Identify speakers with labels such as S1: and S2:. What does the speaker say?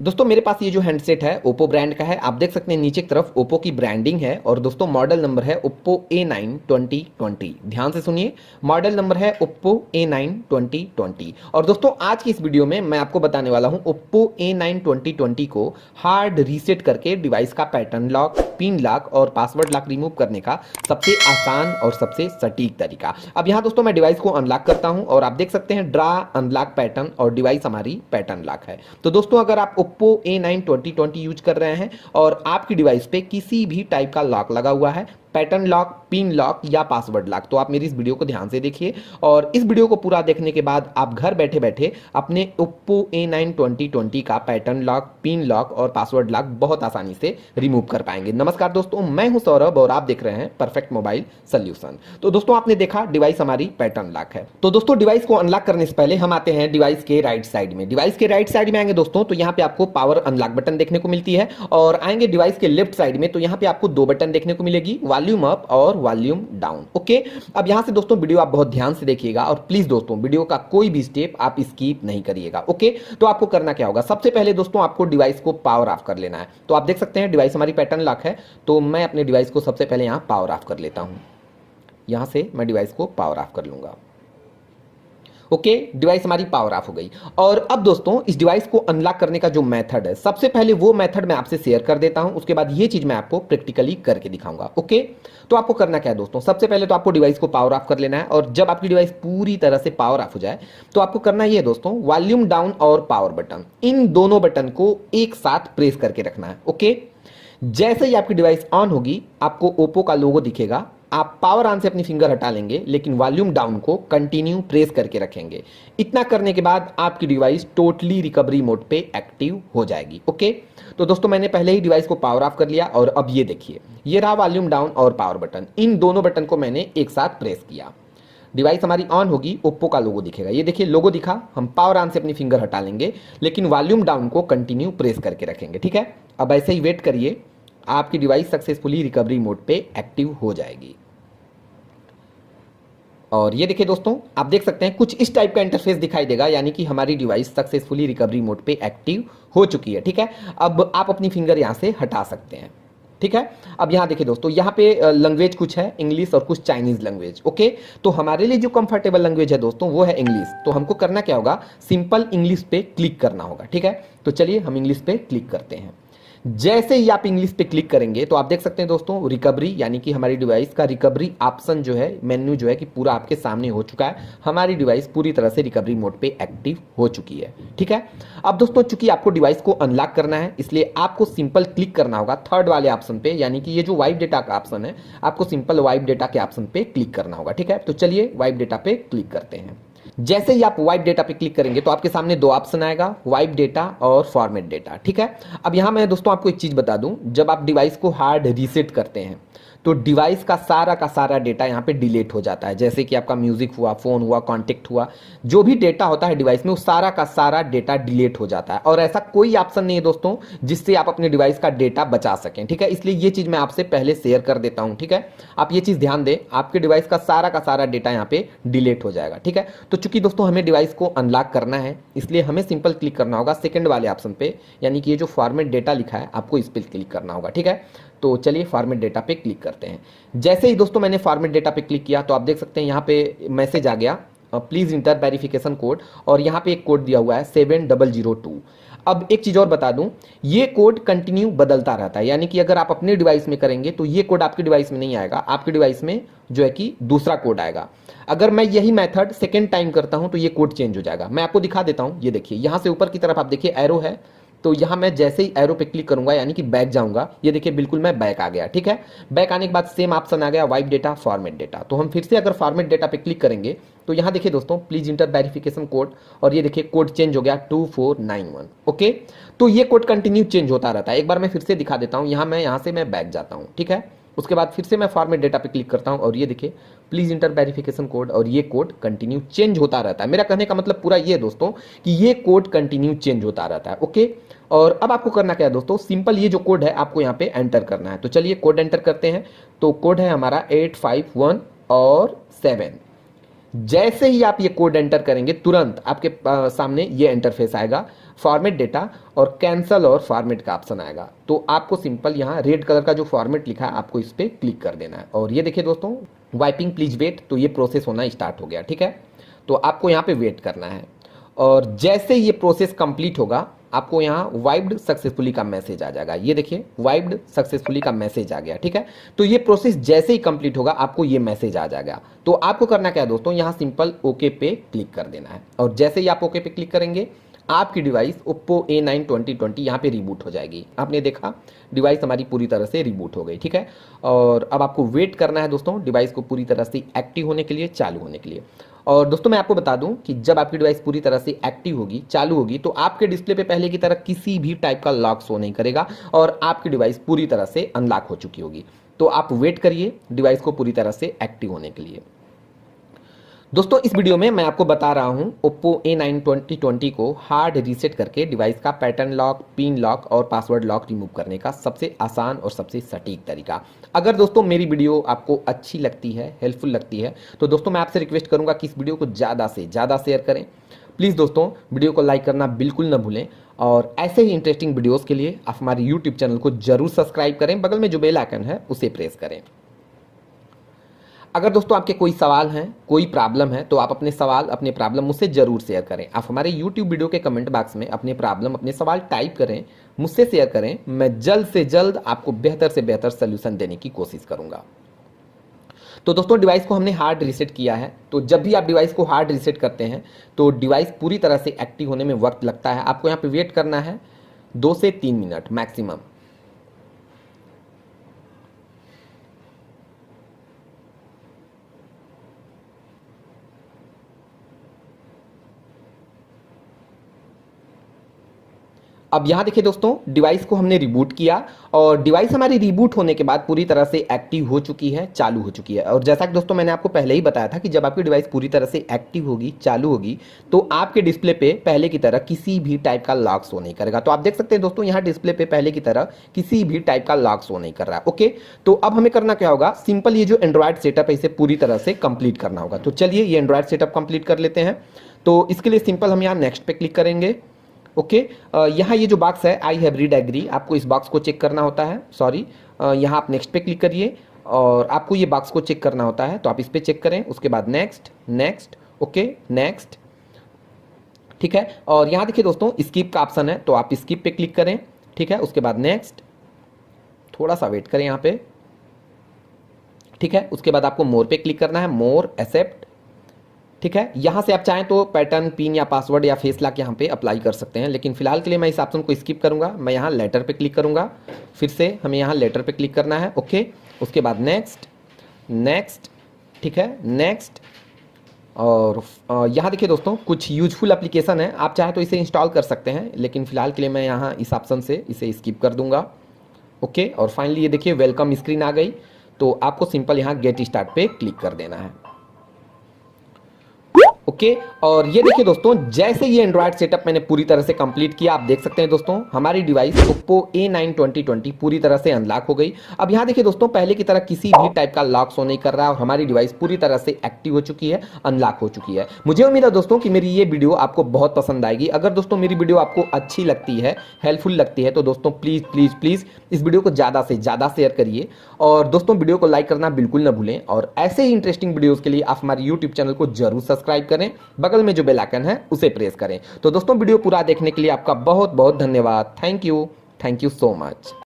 S1: दोस्तों मेरे पास ये जो हैंडसेट है ओप्पो ब्रांड का है। आप देख सकते हैं नीचे की तरफ ओप्पो की ब्रांडिंग है और दोस्तों मॉडल नंबर है ओप्पो A9 2020। ध्यान से सुनिए, मॉडल नंबर है ओप्पो A9 2020। और दोस्तों आज की इस वीडियो में मैं आपको बताने वाला हूं ओप्पो A9 2020 को हार्ड रीसेट करके डिवाइस का पैटर्न लॉक, पिन लॉक और पासवर्ड लॉक रिमूव करने का सबसे आसान और सबसे सटीक तरीका। अब यहाँ दोस्तों मैं डिवाइस को अनलॉक करता हूं और आप देख सकते हैं ड्रा अनलॉक पैटर्न और डिवाइस हमारी पैटर्न लॉक है। तो दोस्तों अगर आप ओप्पो A9 2020 यूज कर रहे हैं और आपकी डिवाइस पे किसी भी टाइप का लॉक लगा हुआ है, पैटर्न लॉक, पिन लॉक या पासवर्ड लॉक, तो आप मेरी इस वीडियो को ध्यान से देखिए और इस वीडियो को पूरा देखने के बाद आप घर बैठे बैठे अपने ओप्पो A9 2020 का पैटर्न लॉक, पिन लॉक और पासवर्ड लॉक बहुत आसानी से रिमूव कर पाएंगे। नमस्कार दोस्तों, मैं हूं सौरभ और आप देख रहे हैं परफेक्ट मोबाइल सॉल्यूशन। तो दोस्तों आपने देखा डिवाइस हमारी पैटर्न लॉक है। तो दोस्तों डिवाइस को अनलॉक करने से पहले हम आते हैं डिवाइस के राइट साइड में। डिवाइस के राइट साइड में आएंगे दोस्तों तो यहाँ पे आपको पावर अनलॉक बटन देखने को मिलती है और आएंगे डिवाइस के लेफ्ट साइड में तो यहाँ पे आपको दो बटन देखने को मिलेगी, वॉल्यूम अप और वॉल्यूम डाउन। ओके, अब यहां से दोस्तों वीडियो आप बहुत ध्यान से देखिएगा और प्लीज दोस्तों वीडियो का कोई भी स्टेप आप स्किप नहीं करिएगा। ओके, तो आपको करना क्या होगा, सबसे पहले दोस्तों आपको डिवाइस को पावर ऑफ कर लेना है। तो आप देख सकते हैं डिवाइस हमारी पैटर्न लॉक है तो मैं अपने डिवाइस को सबसे पहले यहां पावर ऑफ कर लेता हूं। यहां से मैं डिवाइस को पावर ऑफ कर लूंगा। ओके, डिवाइस हमारी पावर ऑफ हो गई। और अब दोस्तों इस डिवाइस को अनलॉक करने का जो मेथड है, सबसे पहले वो मेथड मैं आपसे शेयर कर देता हूं, उसके बाद ये चीज मैं आपको प्रैक्टिकली करके दिखाऊंगा। ओके, तो आपको करना क्या है दोस्तों, सबसे पहले तो आपको डिवाइस को पावर ऑफ कर लेना है और जब आपकी डिवाइस पूरी तरह से पावर ऑफ हो जाए तो आपको करना ये है दोस्तों, वॉल्यूम डाउन और पावर बटन, इन दोनों बटन को एक साथ प्रेस करके रखना है। ओके, जैसे ही आपकी डिवाइस ऑन होगी आपको ओप्पो का लोगो दिखेगा। आप पावर ऑन से अपनी फिंगर हटा लेंगे लेकिन वॉल्यूम डाउन को कंटिन्यू प्रेस करके रखेंगे। इतना करने के बाद आपकी डिवाइस टोटली रिकवरी मोड पे एक्टिव हो जाएगी। ओके, तो दोस्तों मैंने पहले ही डिवाइस को पावर ऑफ कर लिया और अब ये देखिए, ये रहा वॉल्यूम डाउन और पावर बटन, इन दोनों बटन को मैंने एक साथ प्रेस किया। डिवाइस हमारी ऑन होगी, ओप्पो का लोगो दिखेगा। ये देखिए लोगो दिखा, हम पावर ऑन से अपनी फिंगर हटा लेंगे लेकिन वॉल्यूम डाउन को कंटिन्यू प्रेस करके रखेंगे। ठीक है, अब ऐसे ही वेट करिए, आपकी डिवाइस सक्सेसफुली रिकवरी मोड पे एक्टिव हो जाएगी। और ये देखिए दोस्तों, आप देख सकते हैं कुछ इस टाइप का इंटरफेस दिखाई देगा, यानी कि हमारी डिवाइस सक्सेसफुली रिकवरी मोड पे एक्टिव हो चुकी है। ठीक है, अब आप अपनी फिंगर यहां से हटा सकते हैं। ठीक है, अब यहां देखिए दोस्तों, यहां पे लैंग्वेज कुछ है इंग्लिश और कुछ चाइनीज लैंग्वेज। ओके, तो हमारे लिए जो कंफर्टेबल लैंग्वेज है दोस्तों वो है इंग्लिश। तो हमको करना क्या होगा, सिंपल इंग्लिश पे क्लिक करना होगा। ठीक है, तो चलिए हम इंग्लिश पे क्लिक करते हैं। जैसे ही आप इंग्लिश पे क्लिक करेंगे तो आप देख सकते हैं दोस्तों रिकवरी, यानी कि हमारी डिवाइस का रिकवरी ऑप्शन जो है, मेन्यू जो है कि पूरा आपके सामने हो चुका है। हमारी डिवाइस पूरी तरह से रिकवरी मोड पे एक्टिव हो चुकी है। ठीक है, अब दोस्तों चूंकि आपको डिवाइस को अनलॉक करना है इसलिए आपको सिंपल क्लिक करना होगा थर्ड वाले ऑप्शन पे, यानी कि ये जो वाइप डेटा का ऑप्शन है, आपको सिंपल वाइप डेटा के ऑप्शन पे क्लिक करना होगा। ठीक है, तो चलिए वाइप डेटा पे क्लिक करते हैं। जैसे ही आप वाइप डेटा पे क्लिक करेंगे तो आपके सामने दो ऑप्शन आएगा, वाइप डेटा और फॉर्मेट डेटा। ठीक है, अब यहां मैं दोस्तों आपको एक चीज बता दूं, जब आप डिवाइस को हार्ड रीसेट करते हैं तो डिवाइस का सारा डेटा यहाँ पे डिलीट हो जाता है। जैसे कि आपका म्यूजिक हुआ, फोन हुआ, कॉन्टेक्ट हुआ, जो भी डेटा होता है डिवाइस में वो सारा का सारा डेटा डिलीट हो जाता है। और ऐसा कोई ऑप्शन नहीं है दोस्तों जिससे आप अपने डिवाइस का डेटा बचा सकें। ठीक है, इसलिए ये चीज मैं आपसे पहले शेयर कर देता हूं। ठीक है, आप ये चीज ध्यान दें, आपके डिवाइस का सारा डेटा यहाँ पे डिलीट हो जाएगा। ठीक है, तो चूंकि दोस्तों हमें डिवाइस को अनलॉक करना है इसलिए हमें सिंपल क्लिक करना होगा सेकंड वाले ऑप्शन पे, यानी कि ये जो फॉर्मेट डेटा लिखा है आपको इस पर क्लिक करना होगा। ठीक है, तो चलिए फॉर्मेट डेटा पे क्लिक करते हैं। जैसे ही दोस्तों मैंने फॉर्मेट डेटा पे क्लिक किया तो आप देख सकते हैं यहाँ पे मैसेज आ गया, प्लीज इंटर वेरिफिकेशन कोड, और यहाँ पे एक कोड दिया हुआ है 7002। अब एक चीज और बता दूं, ये कोड कंटिन्यू बदलता रहता है, यानी कि अगर आप अपने डिवाइस में करेंगे तो ये कोड आपके डिवाइस में नहीं आएगा, आपके डिवाइस में जो है कि दूसरा कोड आएगा। अगर मैं यही मेथड सेकेंड टाइम करता हूं तो ये कोड चेंज हो जाएगा। मैं आपको दिखा देता हूं, ये देखिए यहां से ऊपर की तरफ आप देखिए एरो है, तो यहां मैं जैसे ही एरो पे क्लिक करूंगा यानी कि बैक जाऊंगा, ये देखिए बिल्कुल मैं बैक आ गया। ठीक है, बैक आने के बाद सेम ऑप्शन आ गया वाइप डेटा, फॉर्मेट डेटा। तो हम फिर से अगर फॉर्मेट डेटा पे क्लिक करेंगे तो यहां देखिए दोस्तों प्लीज इंटर वेरिफिकेशन कोड, और ये देखिए कोड चेंज हो गया 2491। ओके, तो ये कोड कंटिन्यू चेंज होता रहता है। एक बार मैं फिर से दिखा देता हूं, यहां से मैं बैक जाता हूं। ठीक है, उसके बाद फिर से मैं फॉर्मेट डेटा पे क्लिक करता हूं और ये देखिए प्लीज इंटर वेरिफिकेशन कोड, और ये कोड कंटिन्यू चेंज होता रहता है। मेरा कहने का मतलब पूरा ये दोस्तों कि ये कोड कंटिन्यू चेंज होता रहता है। ओके, और अब आपको करना क्या है दोस्तों, सिंपल ये जो कोड है आपको यहाँ पे एंटर करना है। तो चलिए कोड एंटर करते हैं। तो कोड है हमारा 851 और 7। जैसे ही आप ये कोड एंटर करेंगे तुरंत आपके सामने ये इंटरफेस आएगा, फॉर्मेट डेटा और कैंसल और फॉर्मेट का ऑप्शन आएगा। तो आपको सिंपल यहाँ रेड कलर का जो फॉर्मेट लिखा है आपको इस पर क्लिक कर देना है। और ये देखिए दोस्तों, वाइपिंग प्लीज वेट, तो ये प्रोसेस होना स्टार्ट हो गया। ठीक है, तो आपको यहाँ पे वेट करना है और जैसे ये प्रोसेस कंप्लीट होगा आपको यहाँ वाइप्ड सक्सेसफुली का मैसेज आ जाएगा। ये देखिए वाइप्ड सक्सेसफुली का मैसेज आ गया। ठीक है, तो ये प्रोसेस जैसे ही कंप्लीट होगा आपको ये मैसेज आ जाएगा। तो आपको करना क्या है दोस्तों, यहाँ सिंपल ओके पे क्लिक कर देना है और जैसे ही आप ओके पे क्लिक करेंगे आपकी डिवाइस Oppo A9 2020 यहाँ पे रिबूट हो जाएगी। आपने देखा डिवाइस हमारी पूरी तरह से रिबूट हो गई। ठीक है, और अब आपको वेट करना है दोस्तों डिवाइस को पूरी तरह से एक्टिव होने के लिए, चालू होने के लिए। और दोस्तों मैं आपको बता दूं कि जब आपकी डिवाइस पूरी तरह से एक्टिव होगी, चालू होगी, तो आपके डिस्प्ले पे पहले की तरह किसी भी टाइप का लॉक शो नहीं करेगा और आपकी डिवाइस पूरी तरह से अनलॉक हो चुकी होगी। तो आप वेट करिए डिवाइस को पूरी तरह से एक्टिव होने के लिए। दोस्तों इस वीडियो में मैं आपको बता रहा हूं Oppo A9 2020 को हार्ड रीसेट करके डिवाइस का पैटर्न लॉक, पिन लॉक और पासवर्ड लॉक रिमूव करने का सबसे आसान और सबसे सटीक तरीका। अगर दोस्तों मेरी वीडियो आपको अच्छी लगती है, हेल्पफुल लगती है, तो दोस्तों मैं आपसे रिक्वेस्ट करूंगा कि इस वीडियो को ज़्यादा से ज़्यादा शेयर करें। प्लीज़ दोस्तों वीडियो को लाइक करना बिल्कुल न भूलें और ऐसे ही इंटरेस्टिंग वीडियोज़ के लिए आप हमारे यूट्यूब चैनल को जरूर सब्सक्राइब करें, बगल में जो बेल आइकन है उसे प्रेस करें। अगर दोस्तों आपके कोई सवाल हैं, कोई प्रॉब्लम है, तो आप अपने सवाल, अपने प्रॉब्लम मुझसे ज़रूर शेयर करें। आप हमारे YouTube वीडियो के कमेंट बॉक्स में अपने प्रॉब्लम, अपने सवाल टाइप करें, मुझसे शेयर करें। मैं जल्द से जल्द आपको बेहतर से बेहतर सलूशन देने की कोशिश करूंगा। तो दोस्तों डिवाइस को हमने हार्ड रीसेट किया है। तो जब भी आप डिवाइस को हार्ड रीसेट करते हैं तो डिवाइस पूरी तरह से एक्टिव होने में वक्त लगता है। आपको यहाँ पर वेट करना है 2 से 3 मिनट मैक्सिमम। अब यहाँ देखिए दोस्तों, डिवाइस को हमने रिबूट किया और डिवाइस हमारी रिबूट होने के बाद पूरी तरह से एक्टिव हो चुकी है, चालू हो चुकी है। और जैसा कि दोस्तों मैंने आपको पहले ही बताया था कि जब आपकी डिवाइस पूरी तरह से एक्टिव होगी, चालू होगी, तो आपके डिस्प्ले पे पहले की तरह किसी भी टाइप का लॉक शो नहीं करेगा। तो आप देख सकते हैं दोस्तों यहाँ डिस्प्ले पे पहले की तरह किसी भी टाइप का लॉक शो नहीं कर रहा है। ओके, तो अब हमें करना क्या होगा, सिंपल ये जो एंड्रॉयड सेटअप है इसे पूरी तरह से कंप्लीट करना होगा। तो चलिए ये एंड्रॉयड सेटअप कंप्लीट कर लेते हैं। तो इसके लिए सिंपल हम यहाँ नेक्स्ट पे क्लिक करेंगे। ओके, यहाँ ये जो बॉक्स है आई हैव रीड एग्री, आपको इस बॉक्स को चेक करना होता है। सॉरी, यहाँ आप नेक्स्ट पे क्लिक करिए और आपको ये बॉक्स को चेक करना होता है, तो आप इस पे चेक करें। उसके बाद नेक्स्ट, नेक्स्ट, ओके नेक्स्ट, ठीक है। और यहाँ देखिए दोस्तों स्किप का ऑप्शन है, तो आप स्किप पे क्लिक करें। ठीक है, उसके बाद नेक्स्ट, थोड़ा सा वेट करें यहाँ पे। ठीक है, उसके बाद आपको मोर पे क्लिक करना है, मोर, एक्सेप्ट। ठीक है, यहाँ से आप चाहें तो पैटर्न, पिन या पासवर्ड या फेस लॉक यहाँ पे अप्लाई कर सकते हैं, लेकिन फिलहाल के लिए मैं इस ऑप्शन को स्किप करूंगा। मैं यहाँ लेटर पे क्लिक करूंगा, फिर से हमें यहाँ लेटर पे क्लिक करना है। ओके, उसके बाद नेक्स्ट, नेक्स्ट, ठीक है नेक्स्ट। और यहाँ देखिए दोस्तों कुछ यूजफुल एप्लीकेशन है, आप चाहे तो इसे इंस्टॉल कर सकते हैं, लेकिन फिलहाल के लिए मैं यहाँ इस ऑप्शन से इसे स्किप कर दूंगा। ओके, और फाइनली ये देखिए वेलकम स्क्रीन आ गई। तो आपको सिंपल यहाँ गेट स्टार्ट पे क्लिक कर देना है। ओके, और ये देखिए दोस्तों जैसे ये एंड्रॉयड सेटअप मैंने पूरी तरह से कंप्लीट किया, आप देख सकते हैं दोस्तों हमारी डिवाइस Oppo A9 2020 पूरी तरह से अनलॉक हो गई। अब यहाँ देखिए दोस्तों पहले की तरह किसी भी टाइप का लॉक शो नहीं कर रहा है और हमारी डिवाइस पूरी तरह से एक्टिव हो चुकी है, अनलॉक हो चुकी है। मुझे उम्मीद है दोस्तों कि मेरी ये वीडियो आपको बहुत पसंद आएगी। अगर दोस्तों मेरी वीडियो आपको अच्छी लगती है, हेल्पफुल लगती है, तो दोस्तों प्लीज़ प्लीज़ प्लीज़ इस वीडियो को ज़्यादा से ज़्यादा शेयर करिए और दोस्तों वीडियो को लाइक करना बिल्कुल न भूलें। और ऐसे ही इंटरेस्टिंग वीडियोज़ के लिए आप हमारे यूट्यूब चैनल को जरूर सब्सक्राइब करें, बगल में जो बेल आइकन है उसे प्रेस करें। तो दोस्तों वीडियो पूरा देखने के लिए आपका बहुत बहुत धन्यवाद। Thank you so much.